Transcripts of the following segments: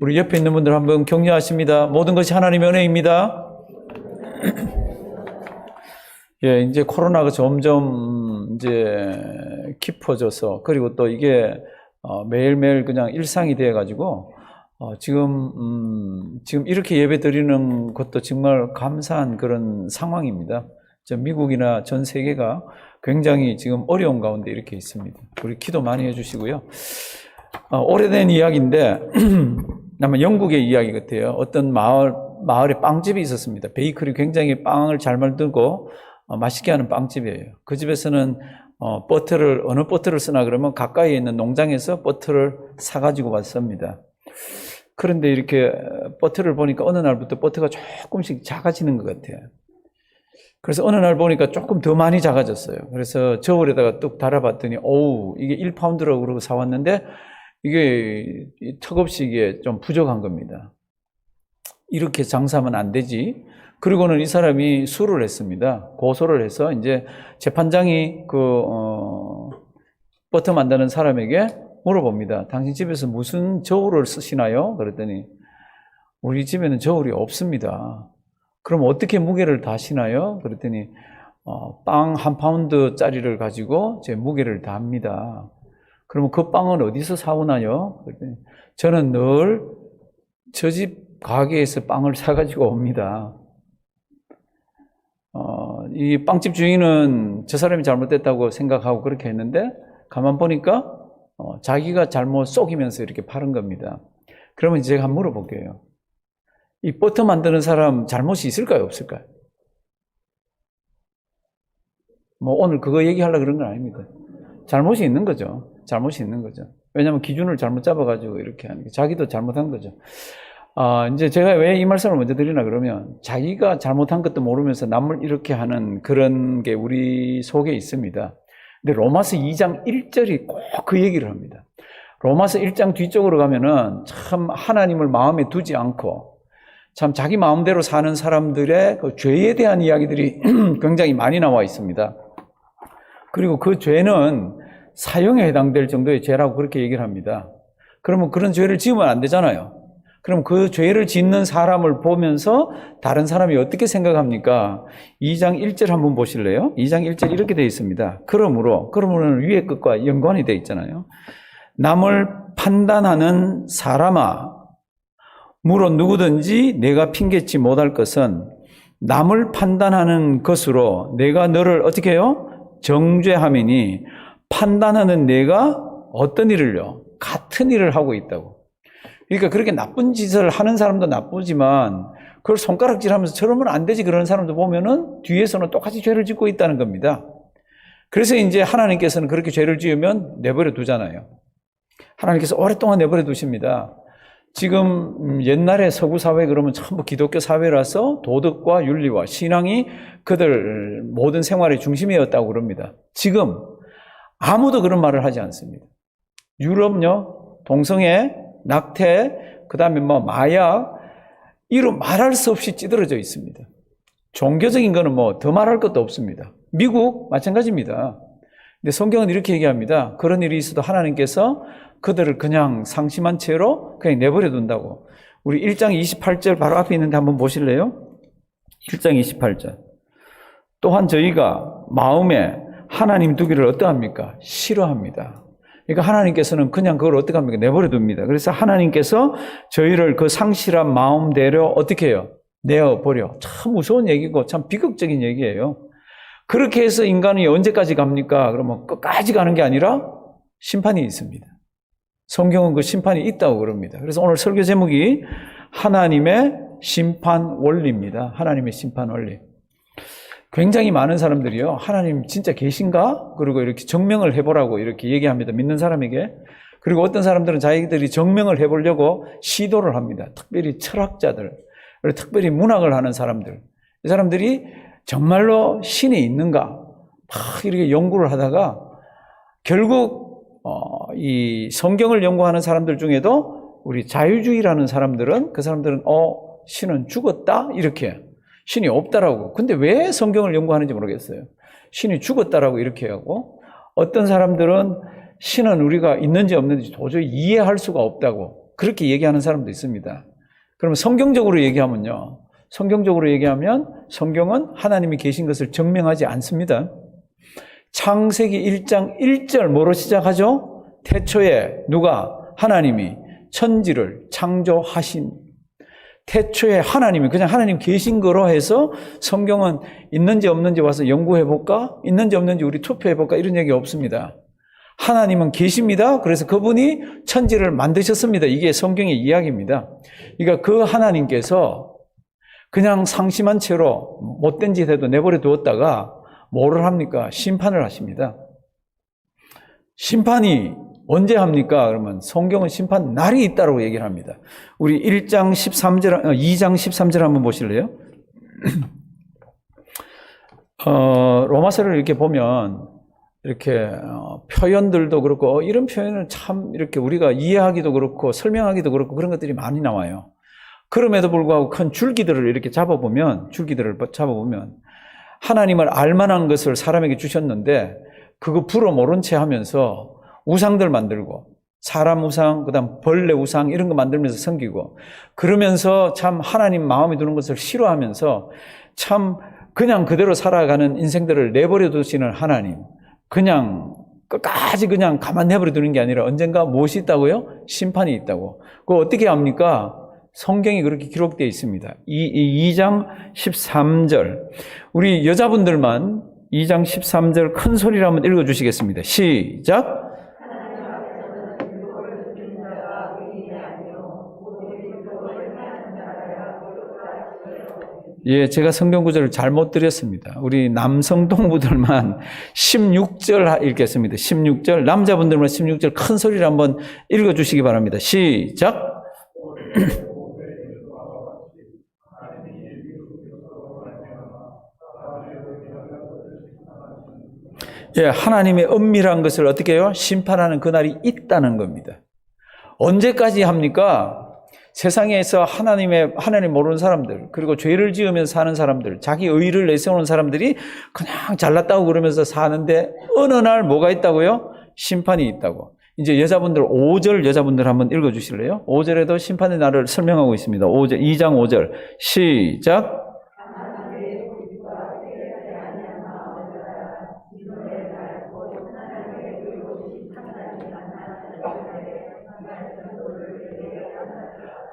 우리 옆에 있는 분들 한번 격려하십니다. 모든 것이 하나님의 은혜입니다. 예, 이제 코로나가 점점 이제 깊어져서, 그리고 또 이게 매일매일 그냥 일상이 되어가지고, 지금 이렇게 예배 드리는 것도 정말 감사한 그런 상황입니다. 미국이나 전 세계가 굉장히 지금 어려운 가운데 이렇게 있습니다. 우리 기도 많이 해주시고요. 오래된 이야기인데, 아마 영국의 이야기 같아요. 어떤 마을에 빵집이 있었습니다. 베이커리, 굉장히 빵을 잘 만들고 맛있게 하는 빵집이에요. 그 집에서는 어느 버터를 쓰나 그러면 가까이에 있는 농장에서 버터를 사가지고 왔습니다. 그런데 이렇게 버터를 보니까 어느 날부터 버터가 조금씩 작아지는 것 같아요. 그래서 어느 날 보니까 조금 더 많이 작아졌어요. 그래서 저울에다가 뚝 달아봤더니, 이게 1파운드라고 그러고 사왔는데, 이게 턱없이 이게 좀 부족한 겁니다. 이렇게 장사하면 안 되지. 그리고는 이 사람이 수를 했습니다. 고소를 해서 이제 재판장이 버터 만드는 사람에게 물어봅니다. 당신 집에서 무슨 저울을 쓰시나요? 그랬더니 우리 집에는 저울이 없습니다. 그럼 어떻게 무게를 다시나요? 그랬더니 빵 1파운드짜리를 가지고 제 무게를 답니다. 그러면 그 빵은 어디서 사오나요? 그랬더니 저는 늘 저 집 가게에서 빵을 사가지고 옵니다. 이 빵집 주인은 저 사람이 잘못됐다고 생각하고 그렇게 했는데, 가만 보니까 자기가 잘못 속이면서 이렇게 파는 겁니다. 그러면 제가 한번 물어볼게요. 이 버터 만드는 사람 잘못이 있을까요, 없을까요? 오늘 그거 얘기하려고 그런 건 아닙니다. 잘못이 있는 거죠. 잘못이 있는 거죠. 왜냐하면 기준을 잘못 잡아가지고 이렇게 하는 게, 자기도 잘못한 거죠. 이제 제가 왜 이 말씀을 먼저 드리나 그러면, 자기가 잘못한 것도 모르면서 남을 이렇게 하는 그런 게 우리 속에 있습니다. 근데 로마서 2장 1절이 꼭 그 얘기를 합니다. 로마서 1장 뒤쪽으로 가면은 참 하나님을 마음에 두지 않고 참 자기 마음대로 사는 사람들의 그 죄에 대한 이야기들이 굉장히 많이 나와 있습니다. 그리고 그 죄는 사형에 해당될 정도의 죄라고 그렇게 얘기를 합니다. 그러면 그런 죄를 지으면 안 되잖아요. 그럼 그 죄를 짓는 사람을 보면서 다른 사람이 어떻게 생각합니까? 2장 1절 한번 보실래요? 2장 1절 이렇게 되어 있습니다. 그러므로는 위의 것과 연관이 되어 있잖아요. 남을 판단하는 사람아, 물론 누구든지 내가 핑계치 못할 것은 남을 판단하는 것으로 내가 너를 어떻게 해요? 정죄함이니, 판단하는 내가 어떤 일을요? 같은 일을 하고 있다고. 그러니까 그렇게 나쁜 짓을 하는 사람도 나쁘지만 그걸 손가락질하면서 저러면 안 되지 그러는 사람도 보면은 뒤에서는 똑같이 죄를 짓고 있다는 겁니다. 그래서 이제 하나님께서는 그렇게 죄를 지으면 내버려 두잖아요. 하나님께서 오랫동안 내버려 두십니다. 지금 옛날에 서구 사회 그러면 전부 기독교 사회라서 도덕과 윤리와 신앙이 그들 모든 생활의 중심이었다고 그럽니다. 지금 아무도 그런 말을 하지 않습니다. 유럽요, 동성애, 낙태, 그 다음에 마약, 이로 말할 수 없이 찌들어져 있습니다. 종교적인 거는 더 말할 것도 없습니다. 미국 마찬가지입니다. 근데 성경은 이렇게 얘기합니다. 그런 일이 있어도 하나님께서 그들을 그냥 상심한 채로 그냥 내버려 둔다고. 우리 1장 28절 바로 앞에 있는데 한번 보실래요? 1장 28절. 또한 저희가 마음에 하나님 두기를 어떠합니까? 싫어합니다. 그러니까 하나님께서는 그냥 그걸 어떻게 합니까? 내버려 둡니다. 그래서 하나님께서 저희를 그 상실한 마음대로 어떻게 해요? 내어버려. 참 무서운 얘기고 참 비극적인 얘기예요. 그렇게 해서 인간이 언제까지 갑니까? 그러면 끝까지 가는 게 아니라 심판이 있습니다. 성경은 그 심판이 있다고 그럽니다. 그래서 오늘 설교 제목이 하나님의 심판 원리입니다. 하나님의 심판 원리. 굉장히 많은 사람들이요, 하나님 진짜 계신가? 그리고 이렇게 증명을 해보라고 이렇게 얘기합니다. 믿는 사람에게. 그리고 어떤 사람들은 자기들이 증명을 해보려고 시도를 합니다. 특별히 철학자들, 그리고 특별히 문학을 하는 사람들. 이 사람들이 정말로 신이 있는가? 막 이렇게 연구를 하다가 결국 이 성경을 연구하는 사람들 중에도 우리 자유주의라는 사람들은, 그 사람들은 신은 죽었다? 이렇게. 신이 없다라고. 근데 왜 성경을 연구하는지 모르겠어요. 신이 죽었다라고 이렇게 하고, 어떤 사람들은 신은 우리가 있는지 없는지 도저히 이해할 수가 없다고. 그렇게 얘기하는 사람도 있습니다. 그러면 성경적으로 얘기하면요. 성경적으로 얘기하면 성경은 하나님이 계신 것을 증명하지 않습니다. 창세기 1장 1절 뭐로 시작하죠? 태초에 누가? 하나님이 천지를 창조하신. 태초에 하나님이 그냥 하나님 계신 거로 해서 성경은 있는지 없는지 와서 연구해볼까? 있는지 없는지 우리 투표해볼까? 이런 얘기 없습니다. 하나님은 계십니다. 그래서 그분이 천지를 만드셨습니다. 이게 성경의 이야기입니다. 그러니까 그 하나님께서 그냥 상심한 채로 못된 짓 해도 내버려 두었다가 뭐를 합니까? 심판을 하십니다. 심판이 언제 합니까? 그러면 성경은 심판 날이 있다고 얘기를 합니다. 우리 2장 13절 한번 보실래요? 로마서를 이렇게 보면 이렇게 표현들도 그렇고 이런 표현을 참 이렇게 우리가 이해하기도 그렇고 설명하기도 그렇고 그런 것들이 많이 나와요. 그럼에도 불구하고 큰 줄기들을 이렇게 잡아보면 하나님을 알만한 것을 사람에게 주셨는데 그거 불어 모른 채 하면서 우상들 만들고 사람 우상, 그다음 벌레 우상 이런 거 만들면서 섬기고 그러면서 참 하나님 마음에 드는 것을 싫어하면서 참 그냥 그대로 살아가는 인생들을 내버려 두시는 하나님, 그냥 끝까지 그냥 가만 내버려 두는 게 아니라 언젠가 무엇이 있다고요? 심판이 있다고. 그거 어떻게 합니까? 성경이 그렇게 기록되어 있습니다. 2장 13절. 우리 여자분들만 2장 13절 큰 소리로 한번 읽어주시겠습니다. 시작. 예, 제가 성경 구절을 잘못 드렸습니다. 우리 남성 동무들만 16절 읽겠습니다. 16절. 남자분들만 16절 큰 소리로 한번 읽어주시기 바랍니다. 시작. 예, 하나님의 은밀한 것을 어떻게 해요? 심판하는 그날이 있다는 겁니다. 언제까지 합니까? 세상에서 하나님 모르는 사람들, 그리고 죄를 지으면서 사는 사람들, 자기 의를 내세우는 사람들이 그냥 잘났다고 그러면서 사는데 어느 날 뭐가 있다고요? 심판이 있다고. 이제 5절 여자분들 한번 읽어주실래요? 5절에도 심판의 날을 설명하고 있습니다. 5절, 2장 5절 시작.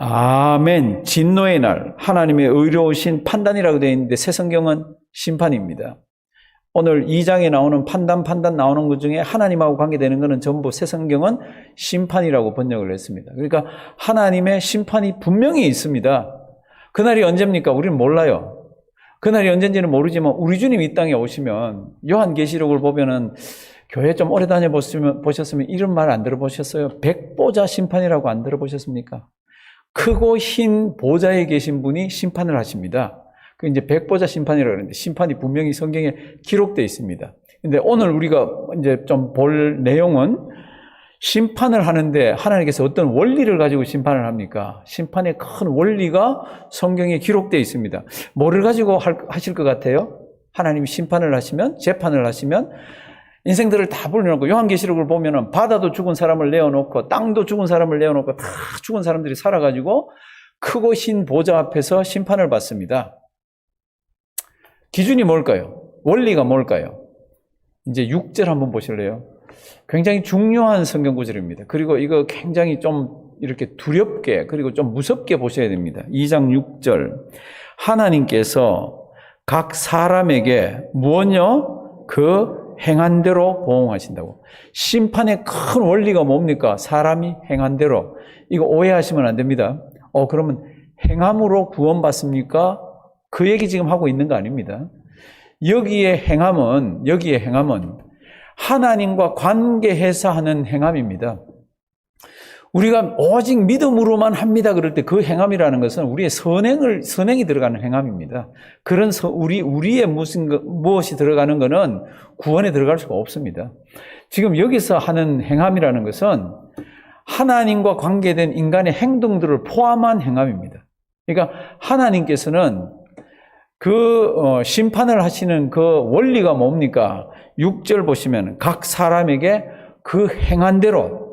아멘. 진노의 날, 하나님의 의로우신 판단이라고 되어 있는데 새 성경은 심판입니다. 오늘 2장에 나오는 판단 나오는 것 중에 하나님하고 관계되는 것은 전부 새 성경은 심판이라고 번역을 했습니다. 그러니까 하나님의 심판이 분명히 있습니다. 그날이 언제입니까? 우리는 몰라요. 그날이 언젠지는 모르지만 우리 주님 이 땅에 오시면 요한계시록을 보면은 교회 좀 오래 다녀보셨으면 이런 말 안 들어보셨어요? 백보자 심판이라고 안 들어보셨습니까? 크고 흰 보좌에 계신 분이 심판을 하십니다. 그 이제 백보자 심판이라고 그러는데 심판이 분명히 성경에 기록되어 있습니다. 근데 오늘 우리가 이제 좀 볼 내용은 심판을 하는데 하나님께서 어떤 원리를 가지고 심판을 합니까? 심판의 큰 원리가 성경에 기록되어 있습니다. 뭐를 가지고 하실 것 같아요? 하나님이 심판을 하시면, 재판을 하시면 인생들을 다 불러놓고 요한계시록을 보면은 바다도 죽은 사람을 내어놓고 땅도 죽은 사람을 내어놓고 다 죽은 사람들이 살아가지고 크고 흰 보좌 앞에서 심판을 받습니다. 기준이 뭘까요? 원리가 뭘까요? 이제 6절 한번 보실래요? 굉장히 중요한 성경 구절입니다. 그리고 이거 굉장히 좀 이렇게 두렵게 그리고 좀 무섭게 보셔야 됩니다. 2장 6절. 하나님께서 각 사람에게 무엇요? 그 행한 대로 보응하신다고. 심판의 큰 원리가 뭡니까? 사람이 행한 대로. 이거 오해하시면 안 됩니다. 그러면 행함으로 구원받습니까? 그 얘기 지금 하고 있는 거 아닙니다. 여기에 행함은 하나님과 관계해서 하는 행함입니다. 우리가 오직 믿음으로만 합니다. 그럴 때 그 행함이라는 것은 우리의 선행이 들어가는 행함입니다. 그런 우리의 무엇이 들어가는 것은 구원에 들어갈 수가 없습니다. 지금 여기서 하는 행함이라는 것은 하나님과 관계된 인간의 행동들을 포함한 행함입니다. 그러니까 하나님께서는 심판을 하시는 그 원리가 뭡니까? 6절 보시면 각 사람에게 그 행한 대로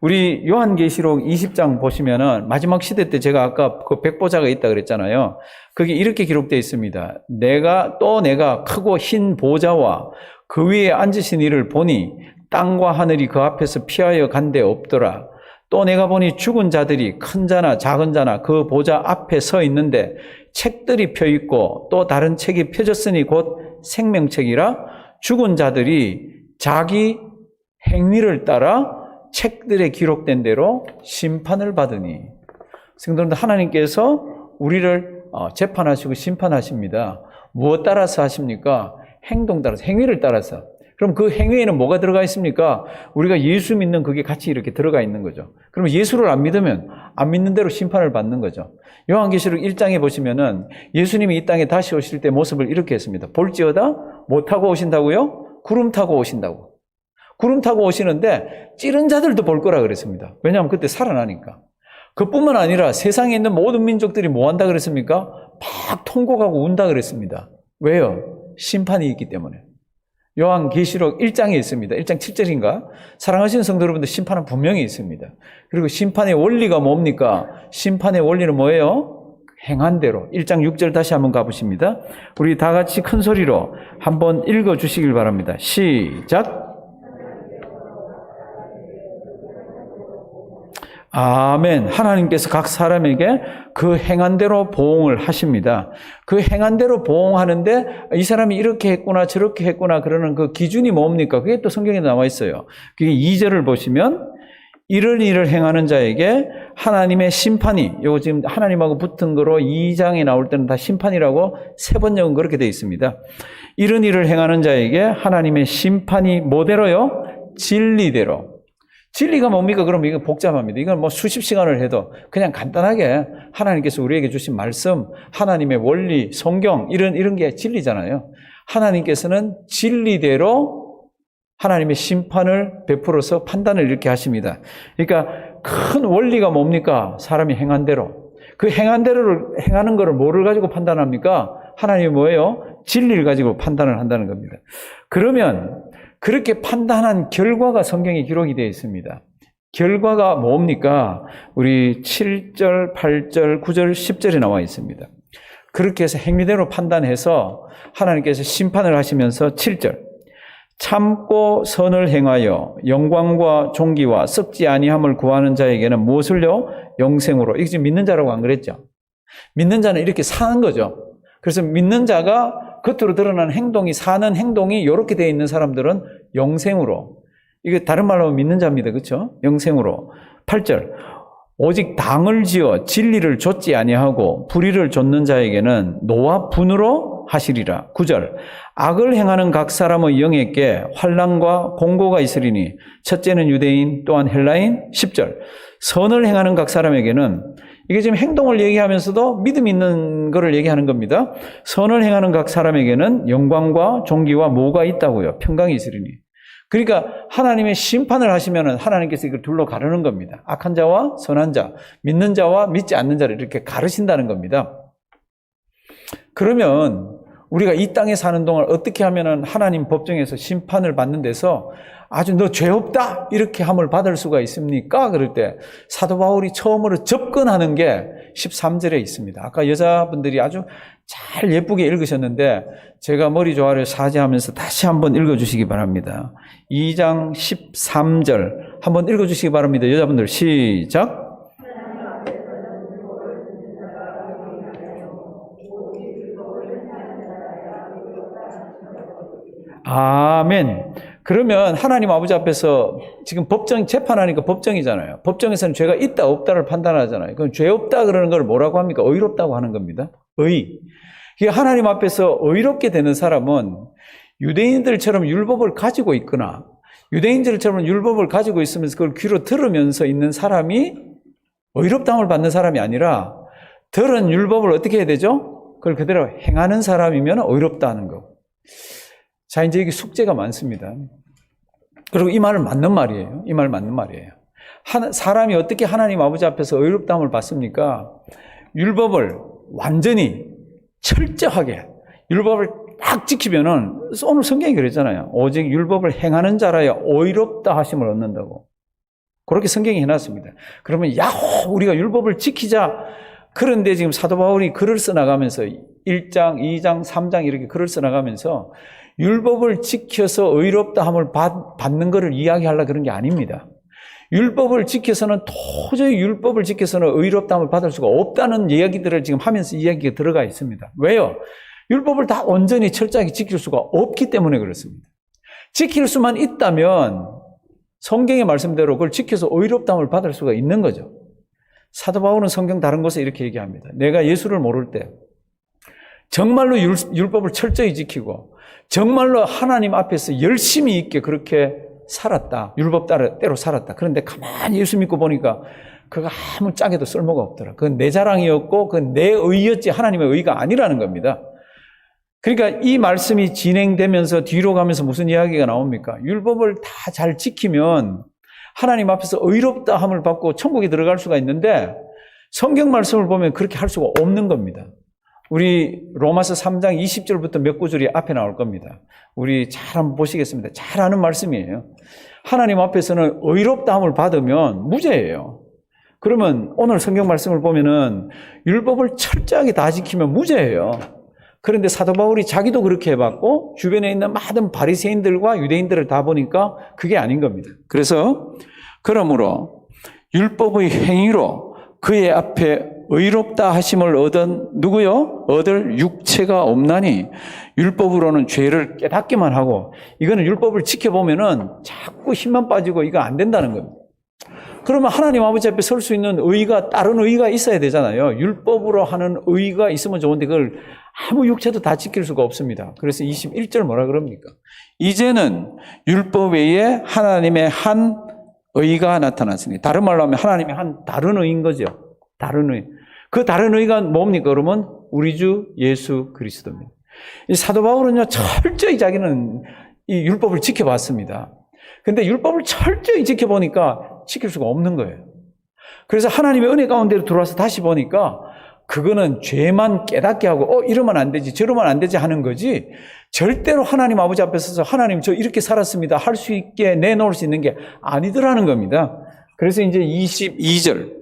우리 요한계시록 20장 보시면은 마지막 시대 때 제가 아까 그 백보자가 있다 그랬잖아요. 그게 이렇게 기록되어 있습니다. 내가 크고 흰 보좌와 그 위에 앉으신 이를 보니 땅과 하늘이 그 앞에서 피하여 간 데 없더라. 또 내가 보니 죽은 자들이 큰 자나 작은 자나 그 보좌 앞에 서 있는데 책들이 펴 있고 또 다른 책이 펴졌으니 곧 생명책이라. 죽은 자들이 자기 행위를 따라 책들에 기록된 대로 심판을 받으니. 성도님들, 하나님께서 우리를 재판하시고 심판하십니다. 무엇 따라서 하십니까? 행동 따라서, 행위를 따라서. 그럼 그 행위에는 뭐가 들어가 있습니까? 우리가 예수 믿는 그게 같이 이렇게 들어가 있는 거죠. 그러면 예수를 안 믿으면 안 믿는 대로 심판을 받는 거죠. 요한계시록 1장에 보시면은 예수님이 이 땅에 다시 오실 때 모습을 이렇게 했습니다. 볼지어다 뭐 타고 오신다고요? 구름 타고 오신다고. 구름 타고 오시는데 찌른 자들도 볼 거라 그랬습니다. 왜냐하면 그때 살아나니까. 그뿐만 아니라 세상에 있는 모든 민족들이 뭐 한다 그랬습니까? 막 통곡하고 운다 그랬습니다. 왜요? 심판이 있기 때문에. 요한계시록 1장에 있습니다. 1장 7절인가? 사랑하시는 성도 여러분들, 심판은 분명히 있습니다. 그리고 심판의 원리가 뭡니까? 심판의 원리는 뭐예요? 행한 대로. 1장 6절 다시 한번 가보십니다. 우리 다 같이 큰 소리로 한번 읽어주시길 바랍니다. 시작. 아멘. 하나님께서 각 사람에게 그 행한 대로 보응을 하십니다. 그 행한 대로 보응하는데 이 사람이 이렇게 했구나 저렇게 했구나 그러는 그 기준이 뭡니까? 그게 또 성경에 나와 있어요. 그게 2절을 보시면 이런 일을 행하는 자에게 하나님의 심판이, 요거 지금 하나님하고 붙은 거로 2장에 나올 때는 다 심판이라고 세 번 적은 그렇게 되어 있습니다. 이런 일을 행하는 자에게 하나님의 심판이 뭐대로요? 진리대로. 진리가 뭡니까? 그럼 이거 복잡합니다. 이건 뭐 수십 시간을 해도 그냥 간단하게 하나님께서 우리에게 주신 말씀, 하나님의 원리, 성경, 이런 게 진리잖아요. 하나님께서는 진리대로 하나님의 심판을 베풀어서 판단을 이렇게 하십니다. 그러니까 큰 원리가 뭡니까? 사람이 행한 대로. 그 행한 대로를 행하는 거를 뭐를 가지고 판단합니까? 하나님이 뭐예요? 진리를 가지고 판단을 한다는 겁니다. 그러면 그렇게 판단한 결과가 성경에 기록이 되어 있습니다. 결과가 뭡니까? 우리 7절, 8절, 9절, 10절에 나와 있습니다. 그렇게 해서 행위대로 판단해서 하나님께서 심판을 하시면서 7절 참고 선을 행하여 영광과 존귀와 썩지 아니함을 구하는 자에게는 무엇을요? 영생으로. 이게 지금 믿는 자라고 안 그랬죠? 믿는 자는 이렇게 사는 거죠. 그래서 믿는 자가 겉으로 드러나는 행동이, 사는 행동이 이렇게 되어 있는 사람들은 영생으로. 이게 다른 말로 하면 믿는 자입니다. 그렇죠? 영생으로. 8절. 오직 당을 지어 진리를 좇지 아니하고 불의를 좇는 자에게는 노와 분으로 하시리라. 9절. 악을 행하는 각 사람의 영에게 환난과 공고가 있으리니 첫째는 유대인 또한 헬라인. 10절. 선을 행하는 각 사람에게는, 이게 지금 행동을 얘기하면서도 믿음 있는 거를 얘기하는 겁니다. 선을 행하는 각 사람에게는 영광과 존귀와 뭐가 있다고요? 평강이 있으리니. 그러니까 하나님의 심판을 하시면은 하나님께서 이걸 둘로 가르는 겁니다. 악한 자와 선한 자, 믿는 자와 믿지 않는 자를 이렇게 가르신다는 겁니다. 그러면 우리가 이 땅에 사는 동안 어떻게 하면은 하나님 법정에서 심판을 받는 데서 아주 너 죄 없다 이렇게 함을 받을 수가 있습니까? 그럴 때 사도 바울이 처음으로 접근하는 게 13절에 있습니다. 아까 여자분들이 아주 잘 예쁘게 읽으셨는데 제가 머리 조화를 사지하면서 다시 한번 읽어주시기 바랍니다. 2장 13절 한번 읽어주시기 바랍니다. 여자분들 시작. 아멘. 그러면 하나님 아버지 앞에서 지금 법정 재판하니까 법정이잖아요. 법정에서는 죄가 있다 없다를 판단하잖아요. 그럼 죄 없다 그러는 걸 뭐라고 합니까? 의롭다고 하는 겁니다. 의. 하나님 앞에서 의롭게 되는 사람은 유대인들처럼 율법을 가지고 있거나 유대인들처럼 율법을 가지고 있으면서 그걸 귀로 들으면서 있는 사람이 의롭다함을 받는 사람이 아니라 들은 율법을 어떻게 해야 되죠? 그걸 그대로 행하는 사람이면 의롭다 하는 거. 자, 이제 여기 숙제가 많습니다. 그리고 이 말은 맞는 말이에요. 이 말 맞는 말이에요. 사람이 어떻게 하나님 아버지 앞에서 의롭다함을 받습니까? 율법을 완전히 철저하게 율법을 딱 지키면은 오늘 성경이 그랬잖아요. 오직 율법을 행하는 자라야 의롭다 하심을 얻는다고. 그렇게 성경이 해놨습니다. 그러면 야호 우리가 율법을 지키자. 그런데 지금 사도 바울이 글을 써나가면서 1장, 2장, 3장 이렇게 글을 써나가면서 율법을 지켜서 의롭다함을 받는 것을 이야기하려고 그런 게 아닙니다. 율법을 지켜서는 도저히 율법을 지켜서는 의롭다함을 받을 수가 없다는 이야기들을 지금 하면서 이야기가 들어가 있습니다. 왜요? 율법을 다 온전히 철저하게 지킬 수가 없기 때문에 그렇습니다. 지킬 수만 있다면 성경의 말씀대로 그걸 지켜서 의롭다함을 받을 수가 있는 거죠. 사도 바울은 성경 다른 곳에 이렇게 얘기합니다. 내가 예수를 모를 때 정말로 율법을 철저히 지키고 정말로 하나님 앞에서 열심히 있게 그렇게 살았다. 율법대로 살았다. 그런데 가만히 예수 믿고 보니까 그거 아무 짝에도 쓸모가 없더라. 그건 내 자랑이었고 그건 내 의였지 하나님의 의가 아니라는 겁니다. 그러니까 이 말씀이 진행되면서 뒤로 가면서 무슨 이야기가 나옵니까? 율법을 다 잘 지키면 하나님 앞에서 의롭다함을 받고 천국에 들어갈 수가 있는데 성경 말씀을 보면 그렇게 할 수가 없는 겁니다. 우리 로마서 3장 20절부터 몇 구절이 앞에 나올 겁니다. 우리 잘 한번 보시겠습니다. 잘 아는 말씀이에요. 하나님 앞에서는 의롭다함을 받으면 무죄예요. 그러면 오늘 성경 말씀을 보면은 율법을 철저하게 다 지키면 무죄예요. 그런데 사도 바울이 자기도 그렇게 해봤고 주변에 있는 많은 바리새인들과 유대인들을 다 보니까 그게 아닌 겁니다. 그래서 그러므로 율법의 행위로 그의 앞에 의롭다 하심을 얻은 누구요? 얻을 육체가 없나니 율법으로는 죄를 깨닫기만 하고 이거는 율법을 지켜보면은 자꾸 힘만 빠지고 이거 안 된다는 겁니다. 그러면 하나님 아버지 앞에 설 수 있는 의가 다른 의가 있어야 되잖아요. 율법으로 하는 의가 있으면 좋은데 그걸 아무 육체도 다 지킬 수가 없습니다. 그래서 21절 뭐라 그럽니까? 이제는 율법 외에 하나님의 한 의가 나타났으니 다른 말로 하면 하나님의 한 다른 의인 거죠. 다른 의. 그 다른 의가 뭡니까? 그러면 우리 주 예수 그리스도입니다. 이 사도 바울은요 철저히 자기는 이 율법을 지켜봤습니다. 근데 율법을 철저히 지켜보니까 지킬 수가 없는 거예요. 그래서 하나님의 은혜 가운데로 들어와서 다시 보니까 그거는 죄만 깨닫게 하고 이러면 안 되지 저러면 안 되지 하는 거지 절대로 하나님 아버지 앞에 서서 하나님 저 이렇게 살았습니다 할 수 있게 내놓을 수 있는 게 아니더라는 겁니다. 그래서 이제 22절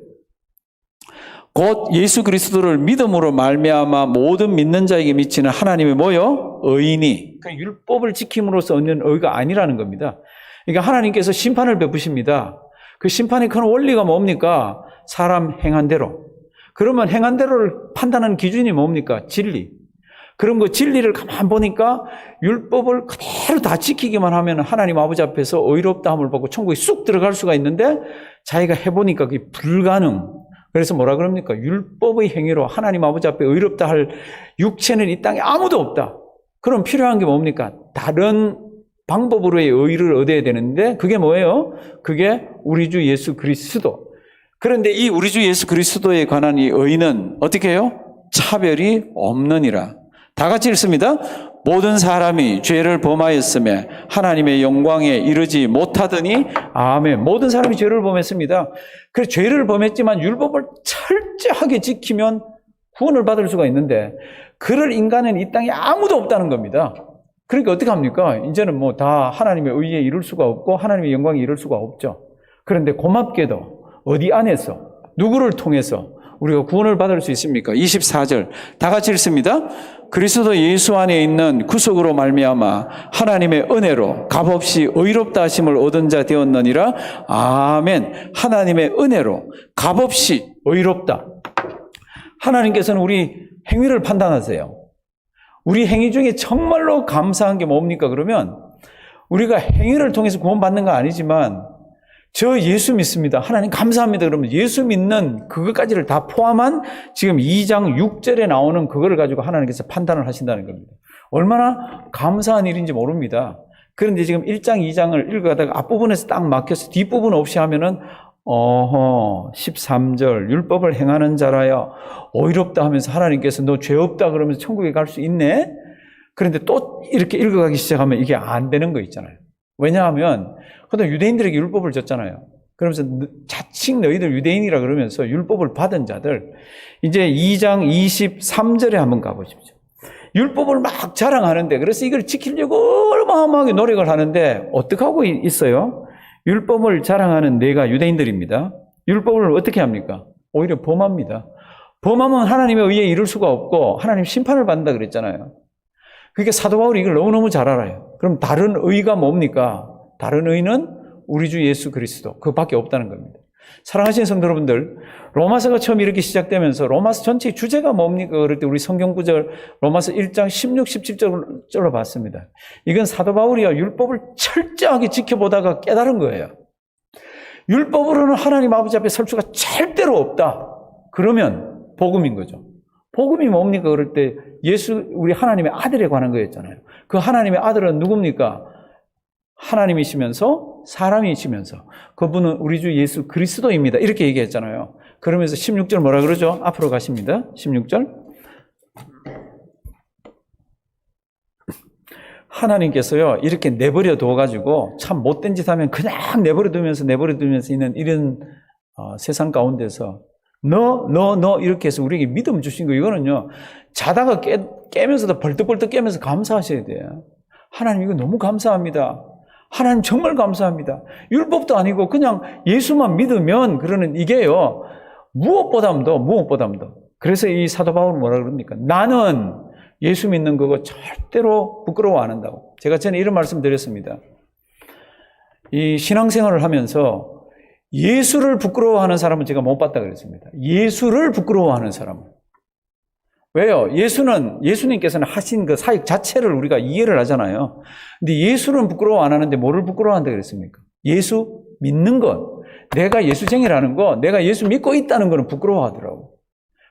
곧 예수 그리스도를 믿음으로 말미암아 모든 믿는 자에게 미치는 하나님의 뭐요? 의인이 그 율법을 지킴으로써 얻는 의가 아니라는 겁니다. 그러니까 하나님께서 심판을 베푸십니다. 그 심판의 큰 원리가 뭡니까? 사람 행한 대로. 그러면 행한 대로를 판단하는 기준이 뭡니까? 진리. 그럼 그 진리를 가만 보니까 율법을 그대로 다 지키기만 하면 하나님 아버지 앞에서 의롭다함을 받고 천국에 쑥 들어갈 수가 있는데 자기가 해보니까 그게 불가능. 그래서 뭐라 그럽니까? 율법의 행위로 하나님 아버지 앞에 의롭다 할 육체는 이 땅에 아무도 없다. 그럼 필요한 게 뭡니까? 다른 방법으로의 의를 얻어야 되는데 그게 뭐예요? 그게 우리 주 예수 그리스도. 그런데 이 우리 주 예수 그리스도에 관한 이 의는 어떻게 해요? 차별이 없느니라. 다 같이 읽습니다. 모든 사람이 죄를 범하였으며 하나님의 영광에 이르지 못하더니 아멘. 모든 사람이 죄를 범했습니다. 그래서 죄를 범했지만 율법을 철저하게 지키면 구원을 받을 수가 있는데 그럴 인간은 이 땅에 아무도 없다는 겁니다. 그러니까 어떻게 합니까? 이제는 뭐 다 하나님의 의에 이룰 수가 없고 하나님의 영광에 이룰 수가 없죠. 그런데 고맙게도 어디 안에서 누구를 통해서 우리가 구원을 받을 수 있습니까? 24절 다 같이 읽습니다. 그리스도 예수 안에 있는 구속으로 말미암아 하나님의 은혜로 값없이 의롭다 하심을 얻은 자 되었느니라. 아멘. 하나님의 은혜로 값없이 의롭다. 하나님께서는 우리 행위를 판단하세요. 우리 행위 중에 정말로 감사한 게 뭡니까? 그러면 우리가 행위를 통해서 구원받는 건 아니지만 저 예수 믿습니다. 하나님 감사합니다. 그러면 예수 믿는 그것까지를 다 포함한 지금 2장 6절에 나오는 그거를 가지고 하나님께서 판단을 하신다는 겁니다. 얼마나 감사한 일인지 모릅니다. 그런데 지금 1장 2장을 읽어가다가 앞부분에서 딱 막혀서 뒷부분 없이 하면은 13절 율법을 행하는 자라야 의롭다 하면서 하나님께서 너 죄 없다 그러면서 천국에 갈 수 있네? 그런데 또 이렇게 읽어가기 시작하면 이게 안 되는 거 있잖아요. 왜냐하면 그동안 유대인들에게 율법을 줬잖아요. 그러면서 자칭 너희들 유대인이라 그러면서 율법을 받은 자들 이제 2장 23절에 한번 가보십시오. 율법을 막 자랑하는데 그래서 이걸 지키려고 어마어마하게 노력을 하는데 어떻게 하고 있어요? 율법을 자랑하는 내가 유대인들입니다. 율법을 어떻게 합니까? 오히려 범합니다. 범하면 하나님의 의에 이를 수가 없고 하나님 심판을 받는다 그랬잖아요. 그러니까 사도 바울이 이걸 너무너무 잘 알아요. 그럼 다른 의가 뭡니까? 다른 의는 우리 주 예수 그리스도, 그밖에 없다는 겁니다. 사랑하시는 성도 여러분들, 로마서가 처음 이렇게 시작되면서 로마서 전체의 주제가 뭡니까? 그럴 때 우리 성경 구절 로마서 1장 16, 17절로 봤습니다. 이건 사도 바울이요, 율법을 철저하게 지켜보다가 깨달은 거예요. 율법으로는 하나님 아버지 앞에 설 수가 절대로 없다. 그러면 복음인 거죠. 복음이 뭡니까? 그럴 때 예수, 우리 하나님의 아들에 관한 거였잖아요. 그 하나님의 아들은 누굽니까? 하나님이시면서 사람이시면서 그분은 우리 주 예수 그리스도입니다. 이렇게 얘기했잖아요. 그러면서 16절 뭐라 그러죠? 앞으로 가십니다. 16절. 하나님께서요, 이렇게 내버려 둬가지고 참 못된 짓 하면 그냥 내버려 두면서 있는 이런 세상 가운데서 너 이렇게 해서 우리에게 믿음 주신 거, 이거는요, 자다가 깨면서도 벌떡벌떡 깨면서 감사하셔야 돼요. 하나님 이거 너무 감사합니다. 하나님 정말 감사합니다. 율법도 아니고 그냥 예수만 믿으면 그러는 이게요, 무엇보다도. 그래서 이 사도 바울은 뭐라 그럽니까? 나는 예수 믿는 그거 절대로 부끄러워 안 한다고. 제가 전에 이런 말씀 드렸습니다. 이 신앙생활을 하면서 예수를 부끄러워하는 사람은 제가 못 봤다 그랬습니다. 예수를 부끄러워하는 사람은. 왜요? 예수님께서는 하신 그 사역 자체를 우리가 이해를 하잖아요. 근데 예수는 부끄러워 안 하는데 뭐를 부끄러워한다 그랬습니까? 예수 믿는 것. 내가 예수쟁이라는 거, 내가 예수 믿고 있다는 거는 부끄러워하더라고.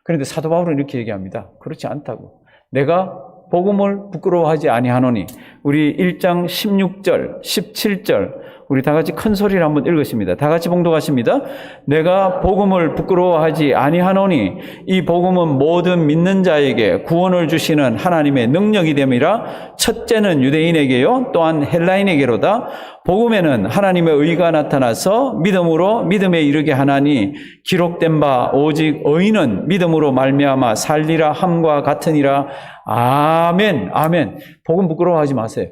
그런데 사도 바울은 이렇게 얘기합니다. 그렇지 않다고. 내가 복음을 부끄러워하지 아니하노니. 우리 1장 16절, 17절 우리 다 같이 큰 소리를 한번 읽으십니다. 다 같이 봉독하십니다. 내가 복음을 부끄러워하지 아니하노니 이 복음은 모든 믿는 자에게 구원을 주시는 하나님의 능력이 됨이라. 첫째는 유대인에게요 또한 헬라인에게로다. 복음에는 하나님의 의가 나타나서 믿음으로 믿음에 이르게 하나니 기록된 바 오직 의인은 믿음으로 말미암아 살리라 함과 같으니라. 아멘. 아멘. 복음 부끄러워하지 마세요.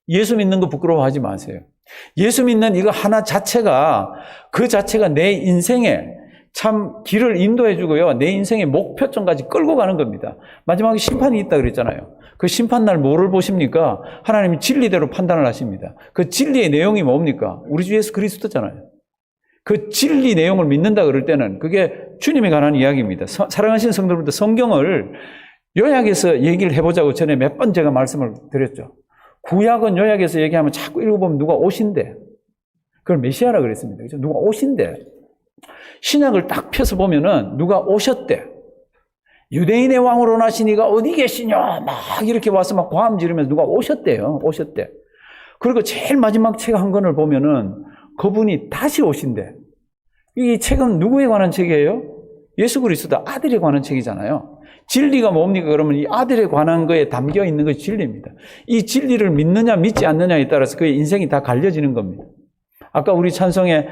예수 믿는 거 부끄러워하지 마세요. 예수 믿는 이거 하나 자체가, 그 자체가 내 인생에 참 길을 인도해 주고요, 내 인생의 목표점까지 끌고 가는 겁니다. 마지막에 심판이 있다 그랬잖아요. 그 심판날 뭐를 보십니까? 하나님이 진리대로 판단을 하십니다. 그 진리의 내용이 뭡니까? 우리 주 예수 그리스도잖아요. 그 진리 내용을 믿는다 그럴 때는 그게 주님에 관한 이야기입니다. 사랑하시는 성도분들, 성경을 요약해서 얘기를 해보자고 전에 몇 번 제가 말씀을 드렸죠. 구약은 요약해서 얘기하면 자꾸 읽어보면 누가 오신대. 그걸 메시아라 그랬습니다. 그죠? 누가 오신대. 신약을 딱 펴서 보면은 누가 오셨대. 유대인의 왕으로 나신 이가 어디 계시냐? 막 이렇게 와서 막 고함 지르면서 누가 오셨대요. 오셨대. 그리고 제일 마지막 책 한 권을 보면은 그분이 다시 오신대. 이 책은 누구에 관한 책이에요? 예수 그리스도 아들에 관한 책이잖아요. 진리가 뭡니까? 그러면 이 아들에 관한 거에 담겨 있는 것이 진리입니다. 이 진리를 믿느냐 믿지 않느냐에 따라서 그의 인생이 다 갈려지는 겁니다. 아까 우리 찬송에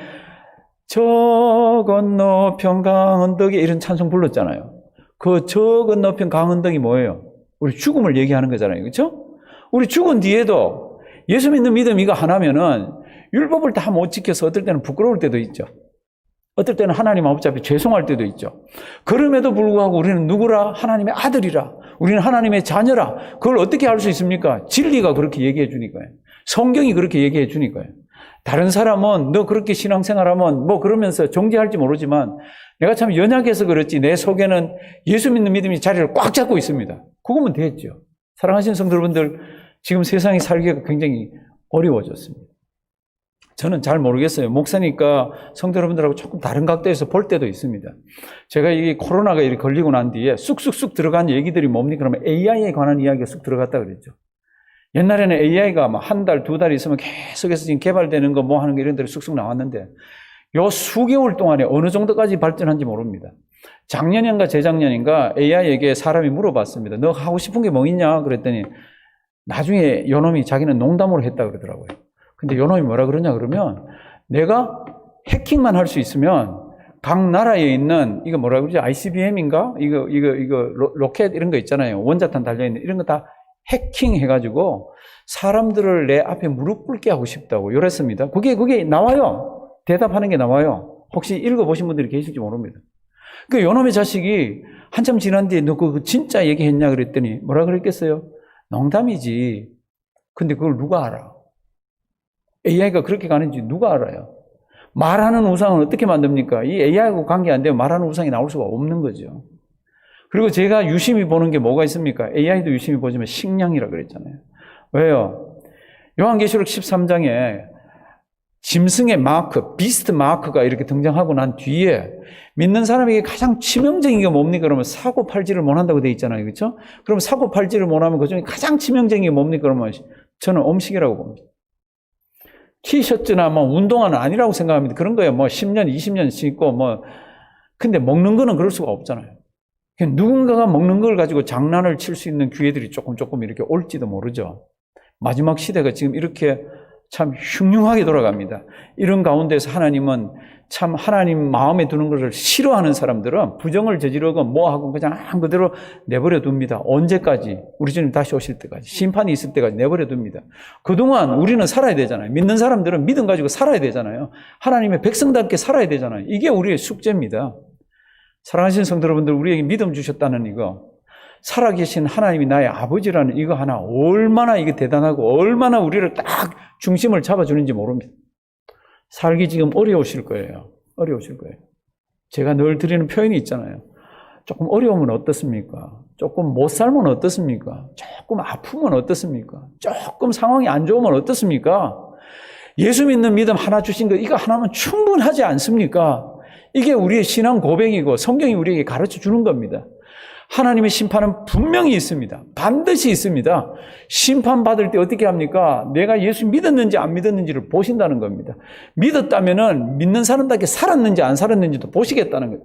저 건너편 강언덕에 이런 찬송 불렀잖아요. 그 저 건너편 강언덕이 뭐예요? 우리 죽음을 얘기하는 거잖아요. 그렇죠? 우리 죽은 뒤에도 예수 믿는 믿음 이거 하나면은 율법을 다 못 지켜서 어떨 때는 부끄러울 때도 있죠. 어떨 때는 하나님 아버지 앞에 죄송할 때도 있죠. 그럼에도 불구하고 우리는 누구라? 하나님의 아들이라. 우리는 하나님의 자녀라. 그걸 어떻게 알 수 있습니까? 진리가 그렇게 얘기해 주니까요. 성경이 그렇게 얘기해 주니까요. 다른 사람은 너 그렇게 신앙생활하면 뭐 그러면서 정죄할지 모르지만 내가 참 연약해서 그렇지 내 속에는 예수 믿는 믿음이 자리를 꽉 잡고 있습니다. 그거면 됐죠. 사랑하시는 성도 여러분들, 지금 세상이 살기가 굉장히 어려워졌습니다. 저는 잘 모르겠어요. 목사니까 성도 여러분들하고 조금 다른 각도에서 볼 때도 있습니다. 제가 이 코로나가 이렇게 걸리고 난 뒤에 쑥쑥쑥 들어간 얘기들이 뭡니까? 그러면 AI에 관한 이야기가 쑥 들어갔다 그랬죠. 옛날에는 AI가 뭐 한 달, 두 달 있으면 계속해서 지금 개발되는 거 뭐 하는 거 이런 데로 쑥쑥 나왔는데 요 수개월 동안에 어느 정도까지 발전한지 모릅니다. 작년인가 재작년인가 AI에게 사람이 물어봤습니다. 너 하고 싶은 게 뭐 있냐? 그랬더니 나중에 요놈이 자기는 농담으로 했다 그러더라고요. 근데 요놈이 뭐라 그러냐 그러면 내가 해킹만 할 수 있으면 각 나라에 있는 이거 뭐라 그러지? ICBM인가? 이거 로켓 이런 거 있잖아요. 원자탄 달려있는 이런 거 다 해킹해가지고 사람들을 내 앞에 무릎 꿇게 하고 싶다고 이랬습니다. 그게 나와요. 대답하는 게 나와요. 혹시 읽어보신 분들이 계실지 모릅니다. 그 요놈의 자식이 한참 지난 뒤에 너 그거 진짜 얘기했냐 그랬더니 뭐라 그랬겠어요? 농담이지. 근데 그걸 누가 알아? AI가 그렇게 가는지 누가 알아요? 말하는 우상은 어떻게 만듭니까? 이 AI하고 관계 안 되면 말하는 우상이 나올 수가 없는 거죠. 그리고 제가 유심히 보는 게 뭐가 있습니까? AI도 유심히 보지만 식량이라 그랬잖아요. 왜요? 요한계시록 13장에 짐승의 마크, 비스트 마크가 이렇게 등장하고 난 뒤에 믿는 사람에게 가장 치명적인 게 뭡니까? 그러면 사고 팔지를 못한다고 되어 있잖아요. 그렇죠? 그럼 사고 팔지를 못하면 그중에 가장 치명적인 게 뭡니까? 그러면 저는 음식이라고 봅니다. 티셔츠나 뭐 운동화는 아니라고 생각합니다. 그런 거예요. 뭐 10년, 20년 신고 뭐. 근데 먹는 거는 그럴 수가 없잖아요. 누군가가 먹는 걸 가지고 장난을 칠 수 있는 기회들이 조금 이렇게 올지도 모르죠. 마지막 시대가 지금 이렇게 참 흉흉하게 돌아갑니다. 이런 가운데서 하나님은 참 하나님 마음에 두는 것을 싫어하는 사람들은 부정을 저지르고 뭐하고 그냥 그대로 내버려 둡니다. 언제까지? 우리 주님 다시 오실 때까지. 심판이 있을 때까지 내버려 둡니다. 그동안 우리는 살아야 되잖아요. 믿는 사람들은 믿음 가지고 살아야 되잖아요. 하나님의 백성답게 살아야 되잖아요. 이게 우리의 숙제입니다. 사랑하시는 성도 여러분들, 우리에게 믿음 주셨다는 이거, 살아계신 하나님이 나의 아버지라는 이거 하나 얼마나 이게 대단하고 얼마나 우리를 딱 중심을 잡아주는지 모릅니다. 살기 지금 어려우실 거예요. 어려우실 거예요. 제가 늘 드리는 표현이 있잖아요. 조금 어려우면 어떻습니까? 조금 못 살면 어떻습니까? 조금 아프면 어떻습니까? 조금 상황이 안 좋으면 어떻습니까? 예수 믿는 믿음 하나 주신 거 이거 하나면 충분하지 않습니까? 이게 우리의 신앙 고백이고 성경이 우리에게 가르쳐 주는 겁니다. 하나님의 심판은 분명히 있습니다. 반드시 있습니다. 심판받을 때 어떻게 합니까? 내가 예수 믿었는지 안 믿었는지를 보신다는 겁니다. 믿었다면은 믿는 사람답게 살았는지 안 살았는지도 보시겠다는 거예요.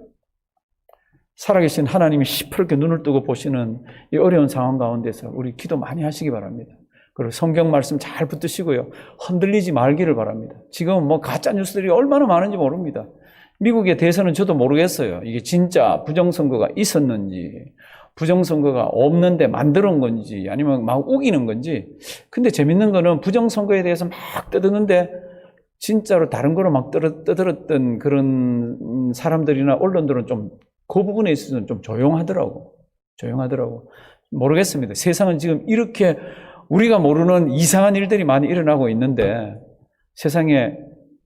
살아계신 하나님이 시퍼렇게 눈을 뜨고 보시는 이 어려운 상황 가운데서 우리 기도 많이 하시기 바랍니다. 그리고 성경 말씀 잘 붙드시고요. 흔들리지 말기를 바랍니다. 지금 뭐 가짜 뉴스들이 얼마나 많은지 모릅니다. 미국에 대해서는 저도 모르겠어요. 이게 진짜 부정선거가 있었는지, 부정선거가 없는데 만들어 온 건지, 아니면 막 우기는 건지. 근데 재밌는 거는 부정선거에 대해서 막 떠드는데 진짜로 다른 거로 막 떠들었던 그런 사람들이나 언론들은 좀 그 부분에 있어서는 좀 조용하더라고. 모르겠습니다. 세상은 지금 이렇게 우리가 모르는 이상한 일들이 많이 일어나고 있는데 세상에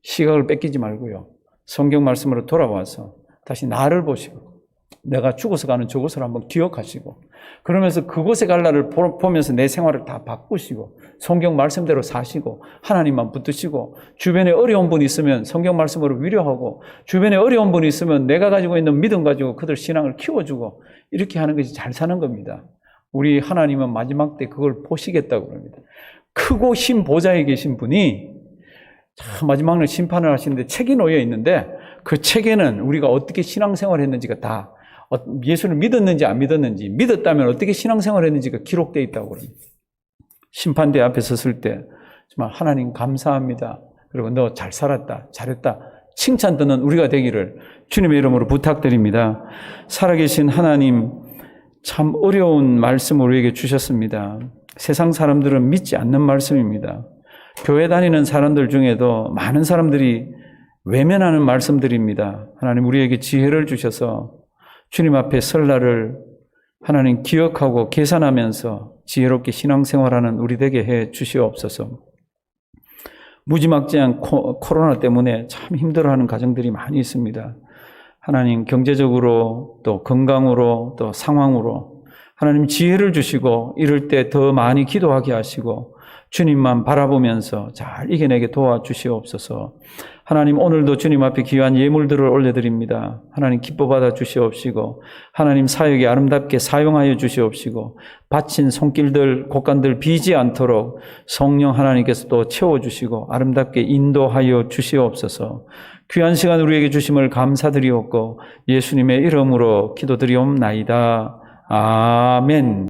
시각을 뺏기지 말고요. 성경 말씀으로 돌아와서 다시 나를 보시고 내가 죽어서 가는 저곳을 한번 기억하시고 그러면서 그곳에 갈 날을 보면서 내 생활을 다 바꾸시고 성경 말씀대로 사시고 하나님만 붙드시고 주변에 어려운 분이 있으면 성경 말씀으로 위로하고 주변에 어려운 분이 있으면 내가 가지고 있는 믿음 가지고 그들 신앙을 키워주고 이렇게 하는 것이 잘 사는 겁니다. 우리 하나님은 마지막 때 그걸 보시겠다고 합니다. 크고 흰 보좌에 계신 분이 마지막 날 심판을 하시는데 책이 놓여 있는데 그 책에는 우리가 어떻게 신앙생활을 했는지가 다 예수를 믿었는지 안 믿었는지 믿었다면 어떻게 신앙생활을 했는지가 기록되어 있다고 그럽니다. 심판대 앞에 섰을 때 정말 하나님 감사합니다. 그리고 너 잘 살았다. 잘했다. 칭찬 듣는 우리가 되기를 주님의 이름으로 부탁드립니다. 살아계신 하나님 참 어려운 말씀 우리에게 주셨습니다. 세상 사람들은 믿지 않는 말씀입니다. 교회 다니는 사람들 중에도 많은 사람들이 외면하는 말씀들입니다. 하나님 우리에게 지혜를 주셔서 주님 앞에 설날을 하나님 기억하고 계산하면서 지혜롭게 신앙생활하는 우리 되게 해 주시옵소서. 무지막지한 코로나 때문에 참 힘들어하는 가정들이 많이 있습니다. 하나님 경제적으로 또 건강으로 또 상황으로 하나님 지혜를 주시고 이럴 때 더 많이 기도하게 하시고 주님만 바라보면서 잘 이겨내게 도와주시옵소서. 하나님 오늘도 주님 앞에 귀한 예물들을 올려드립니다. 하나님 기뻐 받아 주시옵시고 하나님 사역에 아름답게 사용하여 주시옵시고 바친 손길들 곳간들 비지 않도록 성령 하나님께서 또 채워주시고 아름답게 인도하여 주시옵소서. 귀한 시간 우리에게 주심을 감사드리옵고 예수님의 이름으로 기도드리옵나이다. 아멘.